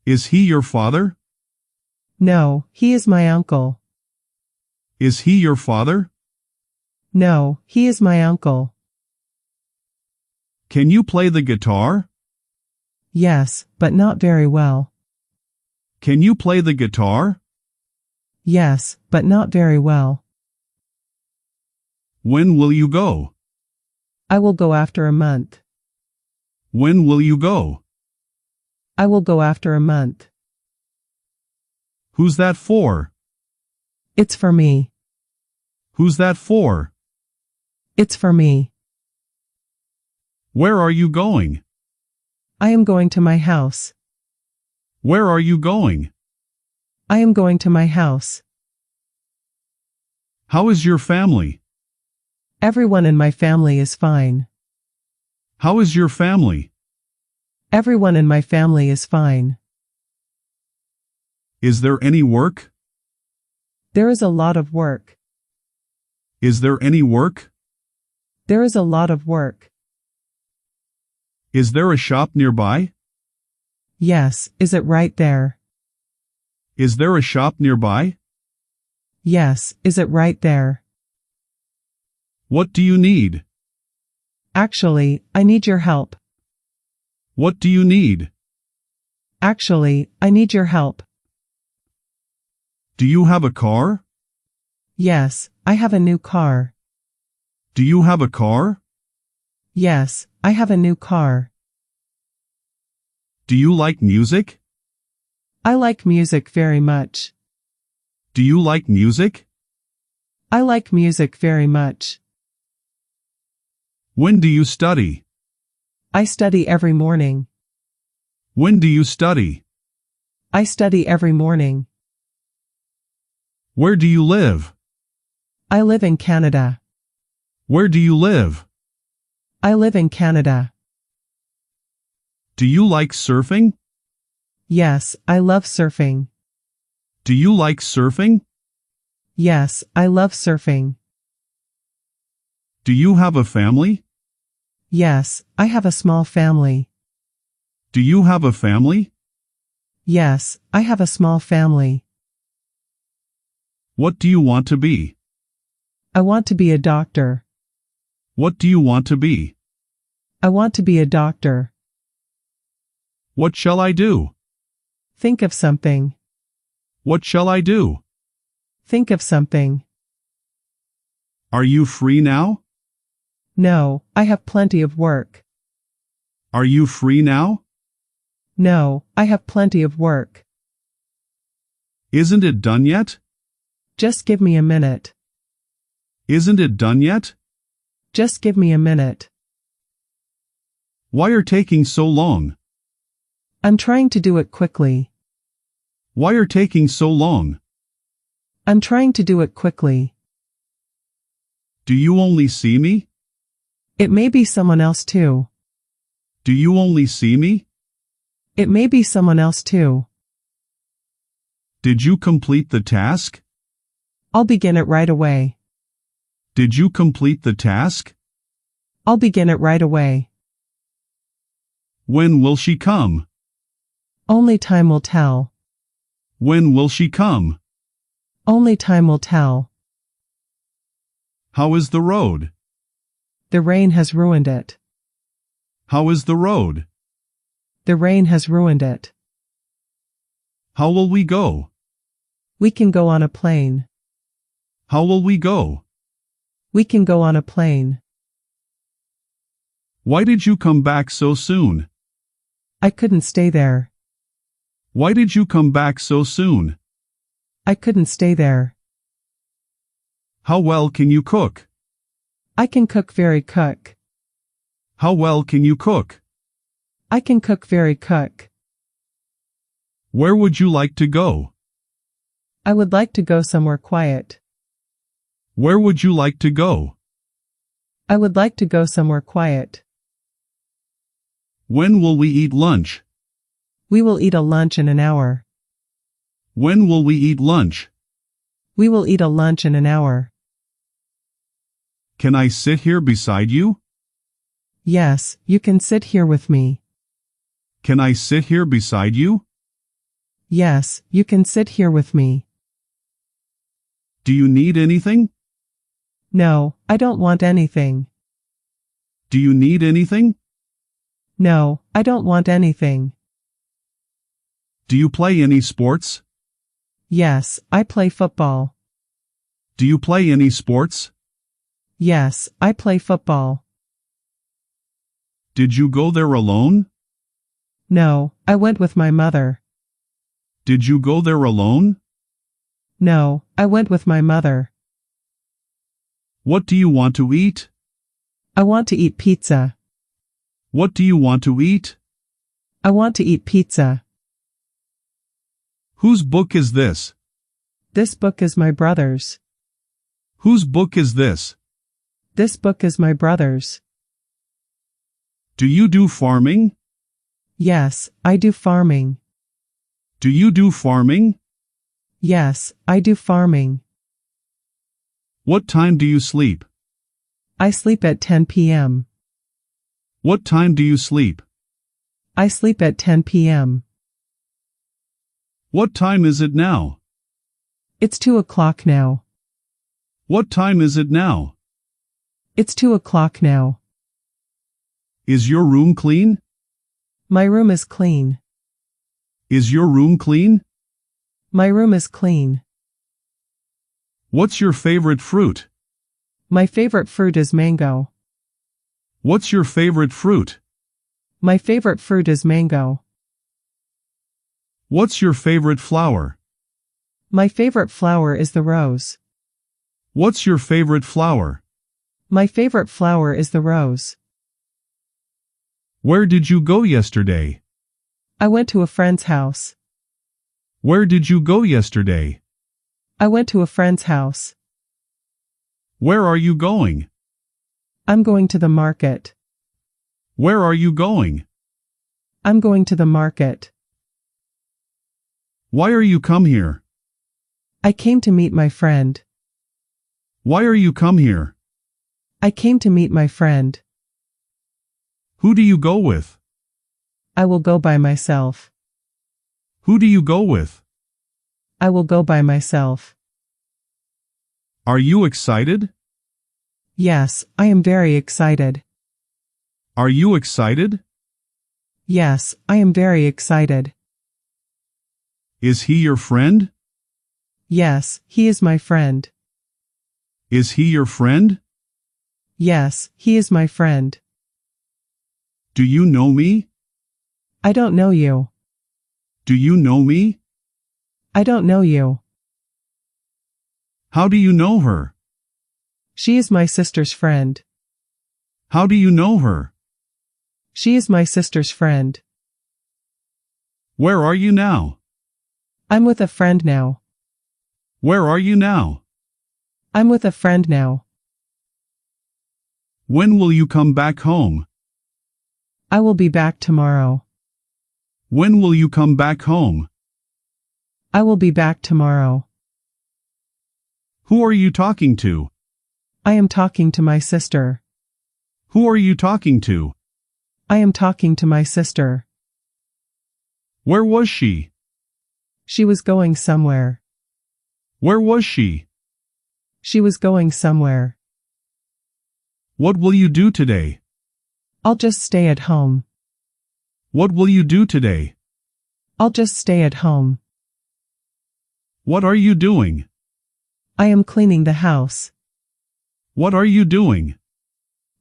Is he your father? No, he is my uncle. Is he your father? No, he is my uncle. Can you play the guitar? Yes, but not very well. Can you play the guitar? Yes, but not very well. When will you go? I will go after a month. When will you go? I will go after a month. Who's that for? It's for me. Who's that for? It's for me. Where are you going? I am going to my house. Where are you going? I am going to my house. How is your family? Everyone in my family is fine. How is your family? Everyone in my family is fine. Is there any work? There is a lot of work. Is there any work? There is a lot of work. Is there a shop nearby? Yes, is it right there? Is there a shop nearby? Yes, is it right there? What do you need? Actually, I need your help. What do you need? Actually, I need your help. Do you have a car? Yes, I have a new car. Do you have a car? Yes, I have a new car. Do you like music? I like music very much. Do you like music? I like music very much. When do you study? I study every morning. When do you study? I study every morning. Where do you live? I live in Canada. Where do you live? I live in Canada. Do you like surfing? Yes, I love surfing. Do you like surfing? Yes, I love surfing. Do you have a family? Yes, I have a small family. Do you have a family? Yes, I have a small family. What do you want to be? I want to be a doctor. What do you want to be? I want to be a doctor. What shall I do? Think of something. What shall I do? Think of something. Are you free now? No, I have plenty of work. Are you free now? No, I have plenty of work. Isn't it done yet? Just give me a minute. Isn't it done yet? Just give me a minute. Why are taking so long? I'm trying to do it quickly. Why are taking so long? I'm trying to do it quickly. Do you only see me? It may be someone else too. Do you only see me? It may be someone else too. Did you complete the task? I'll begin it right away. Did you complete the task? I'll begin it right away. When will she come? Only time will tell. When will she come? Only time will tell. How is the road? The rain has ruined it. How is the road? The rain has ruined it. How will we go? We can go on a plane. How will we go? We can go on a plane. Why did you come back so soon? I couldn't stay there. Why did you come back so soon? I couldn't stay there. How well can you cook? I can cook very cook. How well can you cook? I can cook very cook. Where would you like to go? I would like to go somewhere quiet. Where would you like to go? I would like to go somewhere quiet. When will we eat lunch? We will eat a lunch in an hour. When will we eat lunch? We will eat a lunch in an hour. Can I sit here beside you? Yes, you can sit here with me. Can I sit here beside you? Yes, you can sit here with me. Do you need anything? No, I don't want anything. Do you need anything? No, I don't want anything. Do you play any sports? Yes, I play football. Do you play any sports? Yes, I play football. Did you go there alone? No, I went with my mother. Did you go there alone? No, I went with my mother. What do you want to eat? I want to eat pizza. What do you want to eat? I want to eat pizza. Whose book is this? This book is my brother's. Whose book is this? This book is my brother's. Do you do farming? Yes, I do farming. Do you do farming? Yes, I do farming. What time do you sleep? I sleep at 10 p.m. What time do you sleep? I sleep at 10 p.m. What time is it now? It's 2 o'clock now. What time is it now? It's 2 o'clock now. Is your room clean? My room is clean. Is your room clean? My room is clean. What's your favorite fruit? My favorite fruit is mango. What's your favorite fruit? My favorite fruit is mango. What's your favorite flower? My favorite flower is the rose. What's your favorite flower? My favorite flower is the rose. Where did you go yesterday? I went to a friend's house. Where did you go yesterday? I went to a friend's house. Where are you going? I'm going to the market. Where are you going? I'm going to the market. Why are you come here? I came to meet my friend. Why are you come here? I came to meet my friend. Who do you go with? I will go by myself. Who do you go with? I will go by myself. Are you excited? Yes, I am very excited. Are you excited? Yes, I am very excited. Is he your friend? Yes, he is my friend. Is he your friend? Yes, he is my friend. Do you know me? I don't know you. Do you know me? I don't know you. How do you know her? She is my sister's friend. How do you know her? She is my sister's friend. Where are you now? I'm with a friend now. Where are you now? I'm with a friend now. When will you come back home? I will be back tomorrow. When will you come back home? I will be back tomorrow. Who are you talking to? I am talking to my sister. Who are you talking to? I am talking to my sister. Where was she? She was going somewhere. Where was she? She was going somewhere. What will you do today? I'll just stay at home. What will you do today? I'll just stay at home. What are you doing? I am cleaning the house. What are you doing?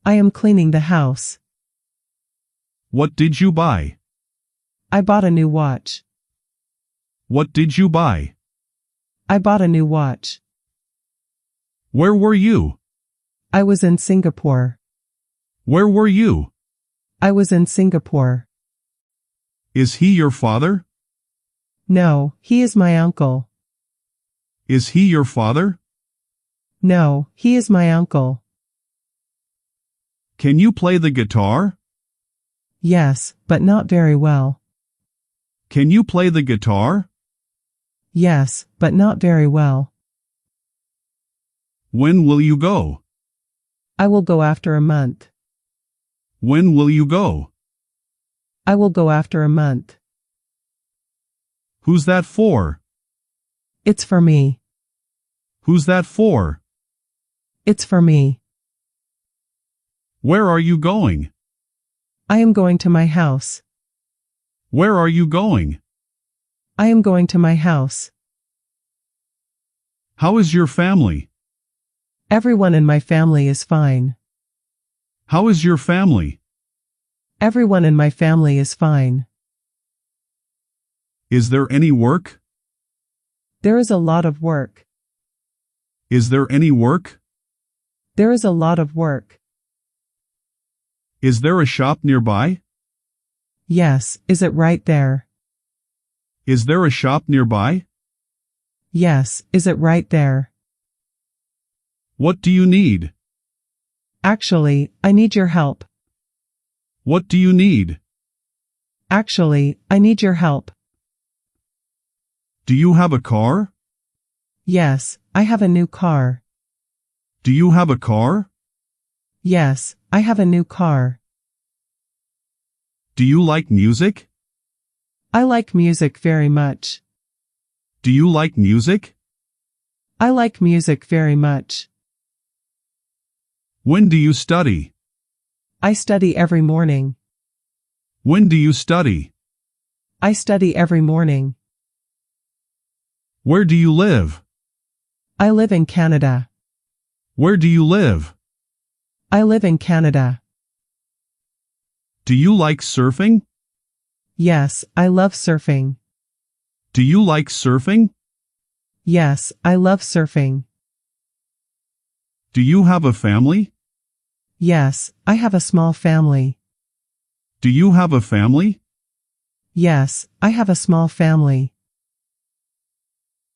I am cleaning the house. What did you buy? I bought a new watch. What did you buy? I bought a new watch. Where were you? I was in Singapore. Where were you? I was in Singapore. Is he your father? No, he is my uncle. Is he your father? No, he is my uncle. Can you play the guitar? Yes, but not very well. Can you play the guitar? Yes, but not very well. When will you go? I will go after a month. When will you go? I will go after a month. Who's that for? It's for me. Who's that for? It's for me. Where are you going? I am going to my house. Where are you going? I am going to my house. How is your family? Everyone in my family is fine. How is your family? Everyone in my family is fine. Is there any work? There is a lot of work. Is there any work? There is a lot of work. Is there a shop nearby? Yes, is it right there? Is there a shop nearby? Yes, is it right there? What do you need? Actually, I need your help. What do you need? Actually, I need your help. Do you have a car? Yes, I have a new car. Do you have a car? Yes, I have a new car. Do you like music? I like music very much. Do you like music? I like music very much. When do you study? I study every morning. When do you study? I study every morning. Where do you live? I live in Canada. Where do you live? I live in Canada. Do you like surfing? Yes, I love surfing. Do you like surfing? Yes, I love surfing. Do you have a family? Yes, I have a small family. Do you have a family? Yes, I have a small family.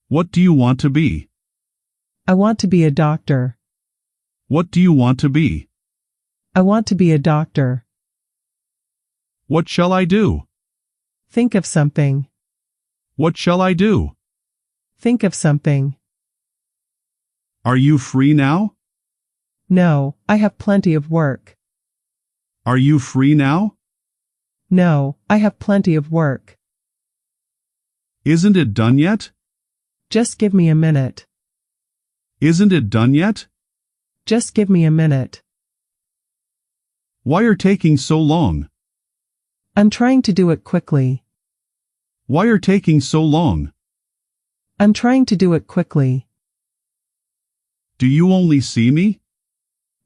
What do you want to be? I want to be a doctor. What do you want to be? I want to be a doctor. What shall I do? Think of something. What shall I do? Think of something. Are you free now? No, I have plenty of work. Are you free now? No, I have plenty of work. Isn't it done yet? Just give me a minute. Isn't it done yet? Just give me a minute. Why are taking so long? I'm trying to do it quickly. Why are taking so long? I'm trying to do it quickly. Do you only see me?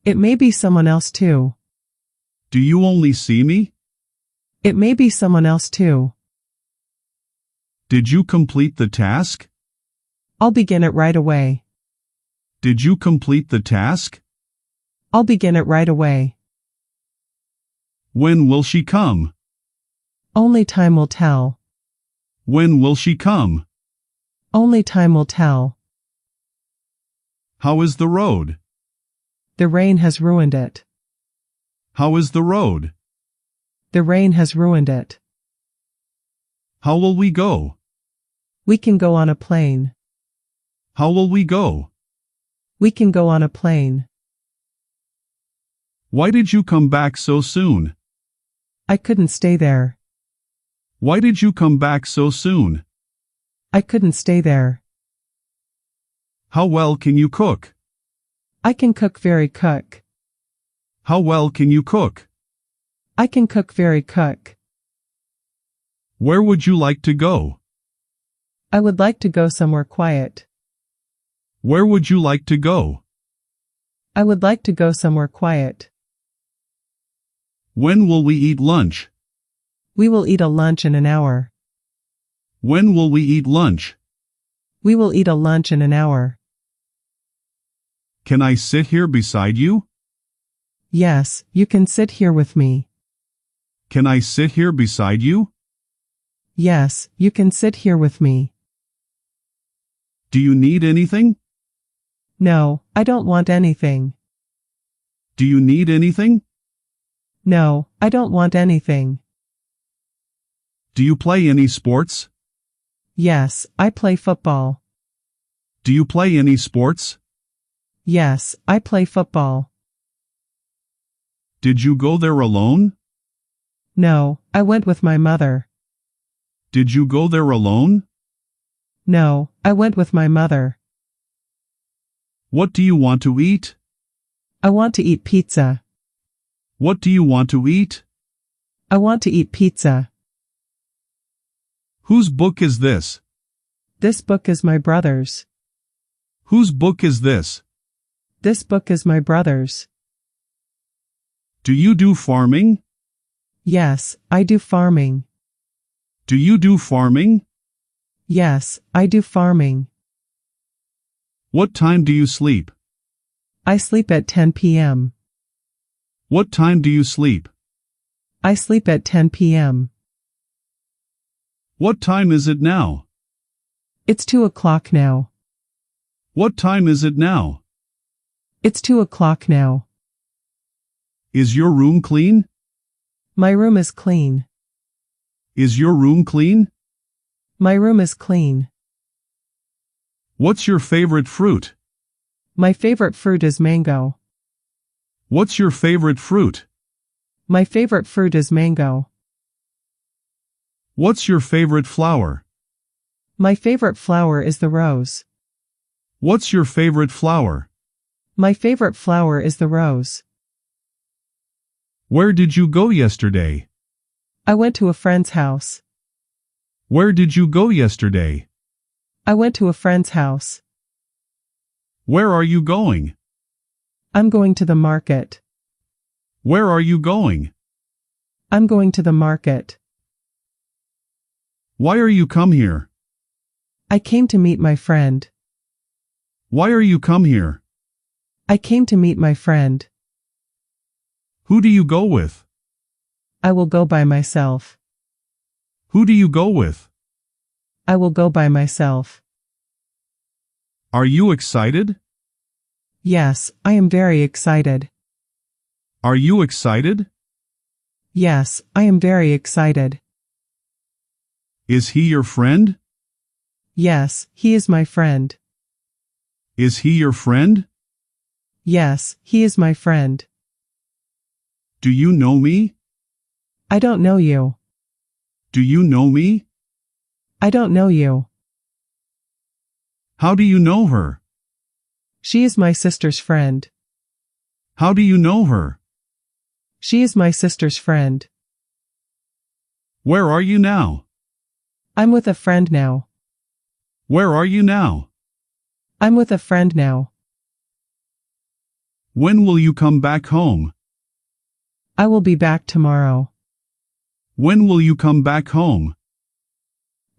It may be someone else too. Do you only see me? It may be someone else too. Did you complete the task? I'll begin it right away. Did you complete the task? I'll begin it right away. When will she come? Only time will tell. When will she come? Only time will tell. How is the road? The rain has ruined it. How is the road? The rain has ruined it. How will we go? We can go on a plane. How will we go? We can go on a plane. Why did you come back so soon? I couldn't stay there. Why did you come back so soon? I couldn't stay there. How well can you cook? I can cook very cook. How well can you cook? I can cook very cook. Where would you like to go? I would like to go somewhere quiet. Where would you like to go? I would like to go somewhere quiet. When will we eat lunch? We will eat a lunch in an hour. When will we eat lunch? We will eat a lunch in an hour. Can I sit here beside you? Yes, you can sit here with me. Can I sit here beside you? Yes, you can sit here with me. Do you need anything? No, I don't want anything. Do you need anything? No, I don't want anything. Do you play any sports? Yes, I play football. Do you play any sports? Yes, I play football. Did you go there alone? No, I went with my mother. Did you go there alone? No, I went with my mother. What do you want to eat? I want to eat pizza. What do you want to eat? I want to eat pizza. Whose book is this? This book is my brother's. Whose book is this? This book is my brother's. Do you do farming? Yes, I do farming. Do you do farming? Yes, I do farming. What time do you sleep? I sleep at 10 p.m. What time do you sleep? I sleep at 10 p.m. What time is it now? It's 2 o'clock now. What time is it now? It's 2 o'clock now. Is your room clean? My room is clean. Is your room clean? My room is clean. What's your favorite fruit? My favorite fruit is mango. What's your favorite fruit? My favorite fruit is mango. What's your favorite flower? My favorite flower is the rose. What's your favorite flower? My favorite flower is the rose. Where did you go yesterday? I went to a friend's house. Where did you go yesterday? I went to a friend's house. Where are you going? I'm going to the market. Where are you going? I'm going to the market. Why are you come here? I came to meet my friend. Why are you come here? I came to meet my friend. Who do you go with? I will go by myself. Who do you go with? I will go by myself. Are you excited? Yes, I am very excited. Are you excited? Yes, I am very excited. Is he your friend? Yes, he is my friend. Is he your friend? Yes, he is my friend. Do you know me? I don't know you. Do you know me? I don't know you. How do you know her? She is my sister's friend. How do you know her? She is my sister's friend. Where are you now? I'm with a friend now. Where are you now? I'm with a friend now. When will you come back home? I will be back tomorrow. When will you come back home?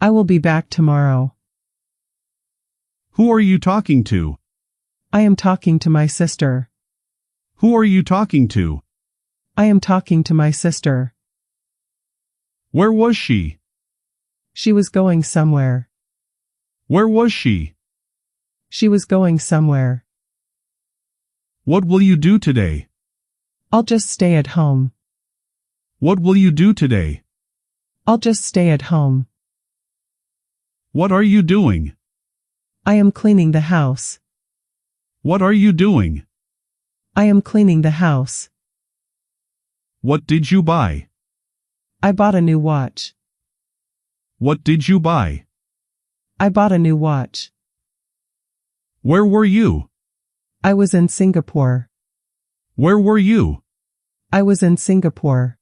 I will be back tomorrow. Who are you talking to? I am talking to my sister. Who are you talking to? I am talking to my sister. Where was she? She was going somewhere. Where was she? She was going somewhere. What will you do today? I'll just stay at home. What will you do today? I'll just stay at home. What are you doing? I am cleaning the house. What are you doing? I am cleaning the house. What did you buy? I bought a new watch. What did you buy? I bought a new watch. Where were you? I was in Singapore. Where were you? I was in Singapore.